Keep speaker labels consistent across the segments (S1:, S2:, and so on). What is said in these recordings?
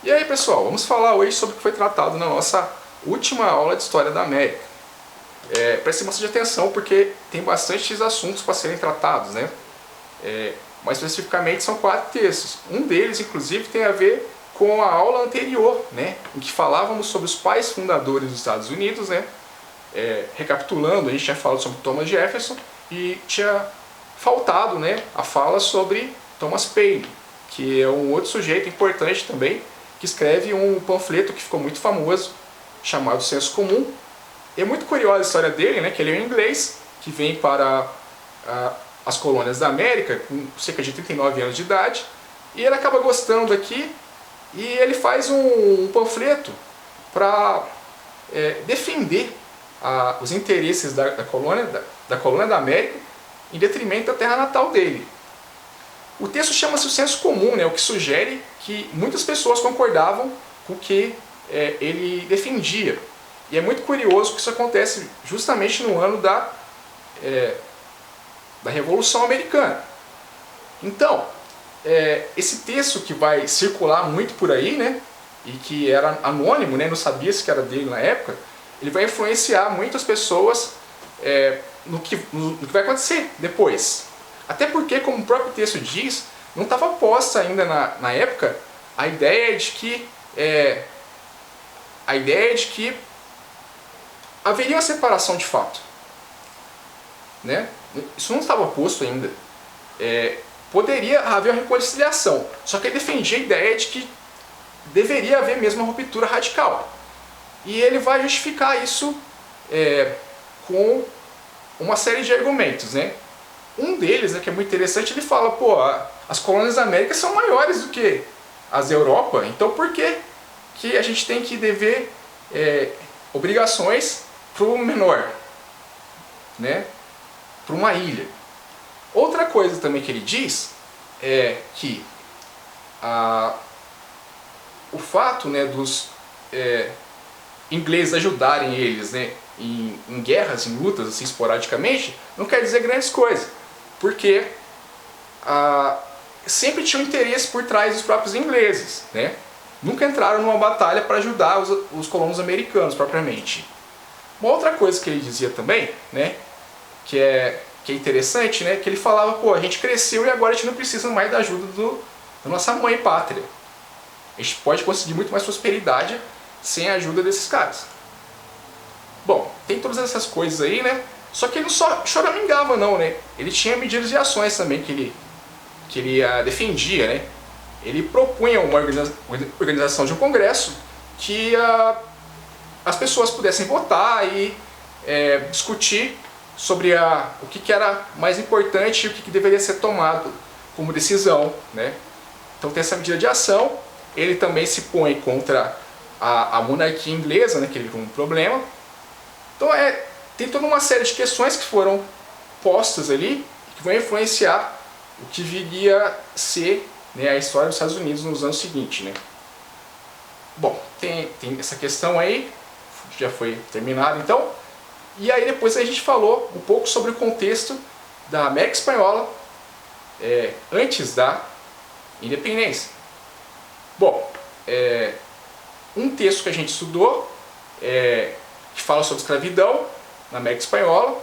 S1: E aí, pessoal, vamos falar hoje sobre o que foi tratado na nossa última aula de História da América. Preste bastante atenção porque tem bastantes assuntos para serem tratados, né? Mais especificamente são 4 textos. Um deles, inclusive, tem a ver com a aula anterior, né? Em que falávamos sobre os pais fundadores dos Estados Unidos, né? Recapitulando, a gente tinha falado sobre Thomas Jefferson e tinha faltado, né, a fala sobre Thomas Paine, que é um outro sujeito importante também, que escreve um panfleto que ficou muito famoso, chamado Senso Comum. E é muito curiosa a história dele, né, que ele é um inglês, que vem para as colônias da América com cerca de 39 anos de idade, e ele acaba gostando daqui, e ele faz um panfleto para defender os interesses da colônia da América em detrimento da terra natal dele. O texto chama-se o Senso Comum, né, o que sugere que muitas pessoas concordavam com o que ele defendia. E é muito curioso que isso acontece justamente no ano da Revolução Americana. Então, esse texto que vai circular muito por aí, né, e que era anônimo, né, não sabia se era dele na época, ele vai influenciar muitas pessoas no que vai acontecer depois. Até porque, como o próprio texto diz, não estava posta ainda na época a ideia de que haveria uma separação de fato, né? Isso não estava posto ainda. Poderia haver uma reconciliação, só que ele defendia a ideia de que deveria haver mesmo uma ruptura radical. E ele vai justificar isso com uma série de argumentos, né? Um deles, né, que é muito interessante, ele fala, as colônias da América são maiores do que as da Europa, então por que a gente tem que dever obrigações para o menor, né? Para uma ilha. Outra coisa também que ele diz é que o fato, né, dos ingleses ajudarem eles, né, em guerras, em lutas, assim, esporadicamente, não quer dizer grandes coisas, porque sempre tinha um interesse por trás dos próprios ingleses, né? Nunca entraram numa batalha para ajudar os colonos americanos, propriamente. Uma outra coisa que ele dizia também, né, que é interessante, né, que ele falava, a gente cresceu e agora a gente não precisa mais da ajuda da nossa mãe pátria. A gente pode conseguir muito mais prosperidade sem a ajuda desses caras. Bom, tem todas essas coisas aí, né? Só que ele não só choramingava não, né? Ele tinha medidas e ações também que ele defendia, né? Ele propunha uma organização de um congresso que as pessoas pudessem votar e discutir sobre o que era mais importante e o que deveria ser tomado como decisão, né? Então tem essa medida de ação. Ele também se põe contra a monarquia inglesa, né, que ele viu um problema. Então tem toda uma série de questões que foram postas ali que vão influenciar o que viria a ser, né, a história dos Estados Unidos nos anos seguintes, né? Bom, tem essa questão aí, já foi terminada então. E aí depois a gente falou um pouco sobre o contexto da América Espanhola antes da independência. Bom, um texto que a gente estudou que fala sobre escravidão na América Espanhola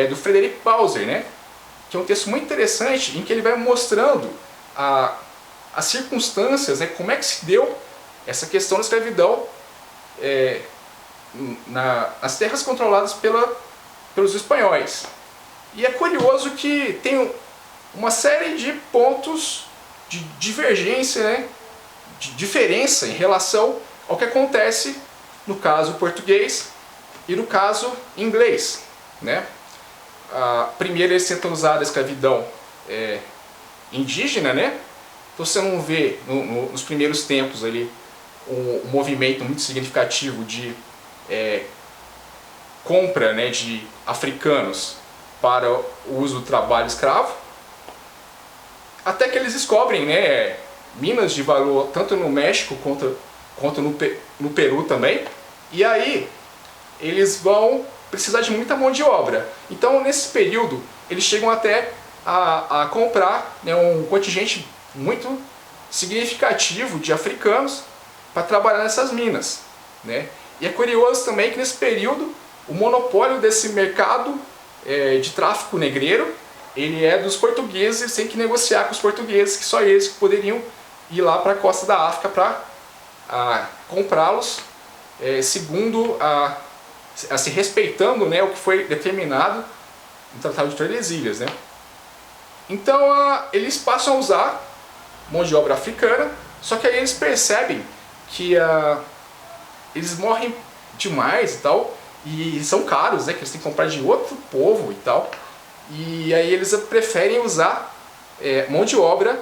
S1: do Frederick Bauser, né? Que é um texto muito interessante em que ele vai mostrando as circunstâncias, né? Como é que se deu essa questão da escravidão nas terras controladas pelos espanhóis. E é curioso que tem uma série de pontos de divergência, né? De diferença em relação ao que acontece no caso português e no caso inglês, né? Primeiro eles tentam usar a escravidão indígena, né? Então você não vê nos primeiros tempos ali um movimento muito significativo de compra, né, de africanos para o uso do trabalho escravo, até que eles descobrem, né, minas de valor tanto no México quanto no Peru também, e aí eles vão precisar de muita mão de obra. Então nesse período eles chegam até a comprar, né, um contingente muito significativo de africanos para trabalhar nessas minas, né? E é curioso também que nesse período o monopólio desse mercado de tráfico negreiro, ele é dos portugueses, eles têm que negociar com os portugueses, que só eles que poderiam ir lá para a costa da África para comprá-los, segundo se respeitando, né, o que foi determinado no Tratado de Tordesilhas, né? Então eles passam a usar mão de obra africana, só que aí eles percebem que eles morrem demais e tal, e são caros, né, que eles têm que comprar de outro povo e tal, e aí eles preferem usar mão de obra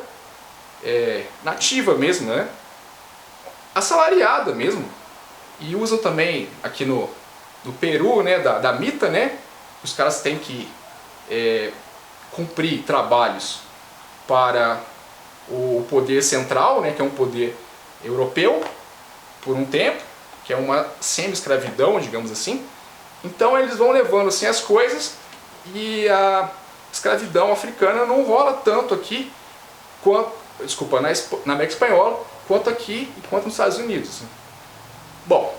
S1: nativa mesmo, né, assalariada mesmo, e usam também aqui no Peru, né, da mita, né, os caras têm que cumprir trabalhos para o poder central, né, que é um poder europeu, por um tempo, que é uma semi-escravidão, digamos assim. Então eles vão levando assim as coisas e a escravidão africana não rola tanto aqui, na América Espanhola, quanto aqui e quanto nos Estados Unidos. Bom,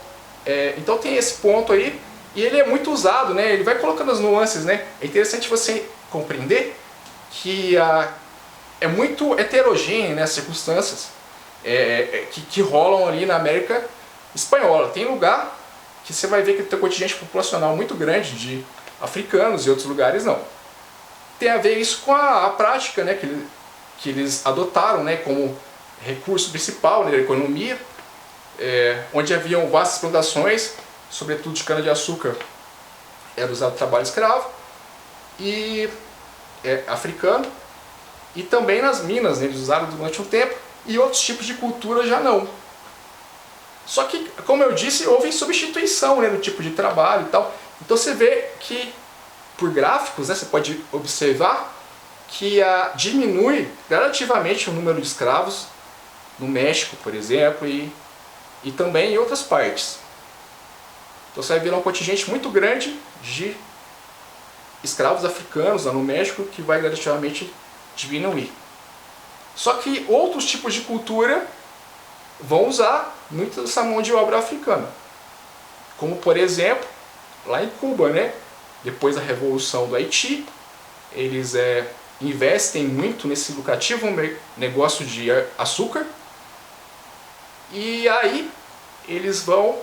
S1: então tem esse ponto aí, e ele é muito usado, né? Ele vai colocando as nuances, né? É interessante você compreender que é muito heterogêneo, né, as circunstâncias que rolam ali na América Espanhola. Tem lugar que você vai ver que tem um contingente populacional muito grande de africanos e outros lugares não. Tem a ver isso com a prática, né, que eles adotaram, né, como recurso principal, né, da economia, onde haviam vastas plantações, sobretudo de cana-de-açúcar, era usado trabalho escravo, e africano, e também nas minas, né, eles usaram durante um tempo, e outros tipos de cultura já não. Só que, como eu disse, houve substituição, né, do tipo de trabalho e tal. Então você vê que, por gráficos, né, você pode observar que diminui gradativamente o número de escravos no México, por exemplo, e também em outras partes. Então você vai ver um contingente muito grande de escravos africanos lá no México que vai gradativamente diminuir. Só que outros tipos de cultura vão usar muito dessa mão de obra africana. Como, por exemplo, lá em Cuba, né? Depois da Revolução do Haiti, eles investem muito nesse lucrativo negócio de açúcar. E aí eles vão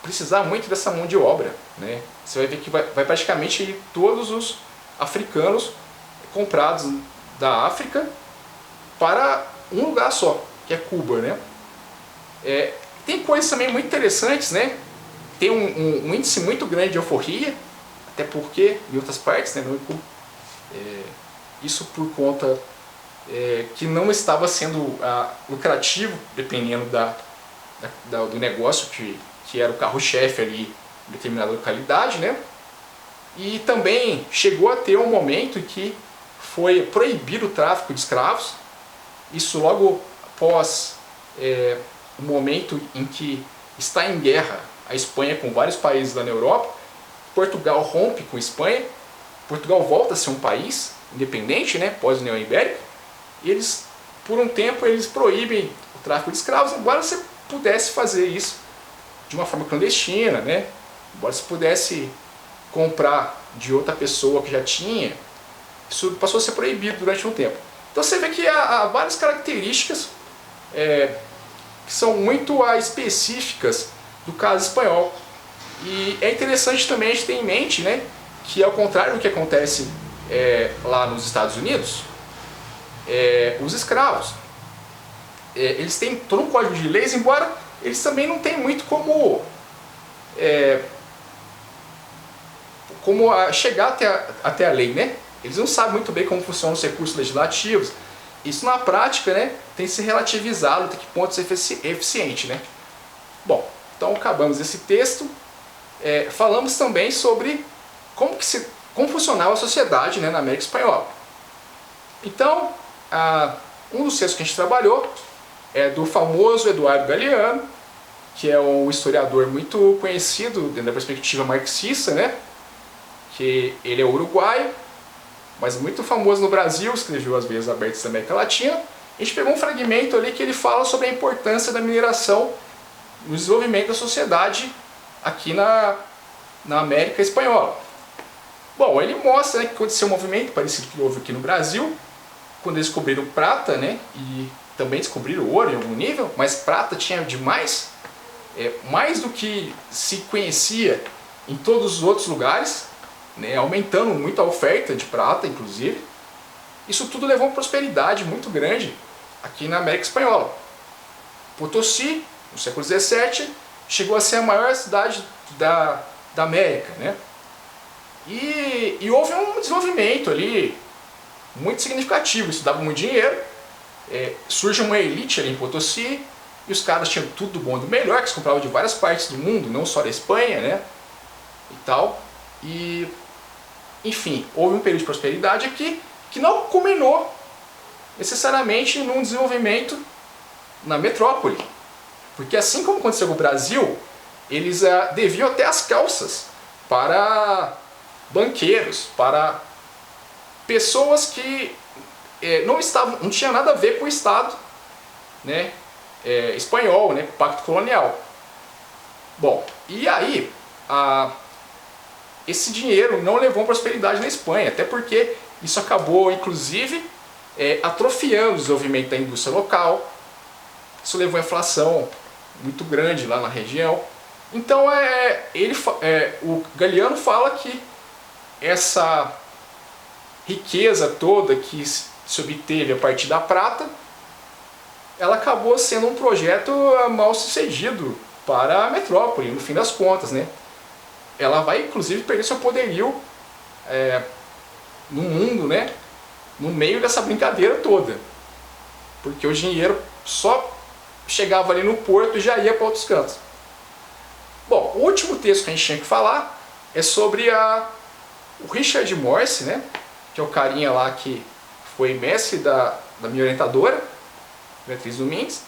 S1: precisar muito dessa mão de obra, né? Você vai ver que vai praticamente todos os africanos comprados da África para um lugar só, que é Cuba, né? Tem coisas também muito interessantes, né? Tem um índice muito grande de alforria, até porque em outras partes, né, isso por conta que não estava sendo lucrativo, dependendo do negócio que era o carro-chefe ali em determinada localidade, né? E também chegou a ter um momento em que foi proibido o tráfico de escravos. Isso logo após o momento em que está em guerra a Espanha com vários países lá na Europa. Portugal rompe com a Espanha. Portugal volta a ser um país independente, né, pós-União Ibérica. E eles, por um tempo, eles proíbem o tráfico de escravos, embora você pudesse fazer isso de uma forma clandestina, né? Embora você pudesse comprar de outra pessoa que já tinha, isso passou a ser proibido durante um tempo. Então você vê que há várias características que são muito específicas do caso espanhol. E é interessante também a gente ter em mente, né, que ao contrário do que acontece lá nos Estados Unidos, os escravos, eles têm todo um código de leis, embora eles também não têm muito como chegar até a lei, né? Eles não sabem muito bem como funcionam os recursos legislativos. Isso na prática, né, tem que ser relativizado até que ponto isso é eficiente, né? Bom, então acabamos esse texto. Falamos também sobre como funcionava a sociedade, né, na América Espanhola. Então, um dos textos que a gente trabalhou é do famoso Eduardo Galeano, que é um historiador muito conhecido dentro da perspectiva marxista, né? Que ele é uruguaio, mas muito famoso no Brasil, escreveu as Vias Abertas da América Latina, A gente pegou um fragmento ali que ele fala sobre a importância da mineração no desenvolvimento da sociedade aqui na América Espanhola. Bom, ele mostra, né, que aconteceu um movimento parecido que houve aqui no Brasil, quando eles descobriram prata, né, e também descobriram ouro em algum nível, mas prata tinha demais, mais do que se conhecia em todos os outros lugares, né, aumentando muito a oferta de prata, inclusive. Isso tudo levou a uma prosperidade muito grande aqui na América Espanhola. Potosí, no século XVII, chegou a ser a maior cidade da América, né? E houve um desenvolvimento ali muito significativo, isso dava muito dinheiro, surge uma elite ali em Potosí, e os caras tinham tudo do bom e do melhor, que eles compravam de várias partes do mundo, não só da Espanha, né? E tal. E, enfim, houve um período de prosperidade aqui, que não culminou necessariamente num desenvolvimento na metrópole. Porque assim como aconteceu com o Brasil, eles deviam até as calças para banqueiros, para pessoas que não tinham nada a ver com o Estado, né, espanhol, né, com o Pacto Colonial. Bom, e aí esse dinheiro não levou a prosperidade na Espanha, até porque isso acabou, inclusive, atrofiando o desenvolvimento da indústria local. Isso levou a inflação muito grande lá na região. Então o Galiano fala que essa riqueza toda que se obteve a partir da prata, ela acabou sendo um projeto mal sucedido para a metrópole, no fim das contas, né? Ela vai inclusive perder seu poderio no mundo, né? No meio dessa brincadeira toda, porque o dinheiro só chegava ali no porto e já ia para outros cantos. Bom, o último texto que a gente tinha que falar é sobre o Richard Morse, né? Que é o carinha lá que foi mestre da minha orientadora, Beatriz Domingues,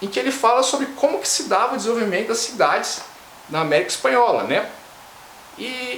S1: em que ele fala sobre como que se dava o desenvolvimento das cidades na América Espanhola, né? E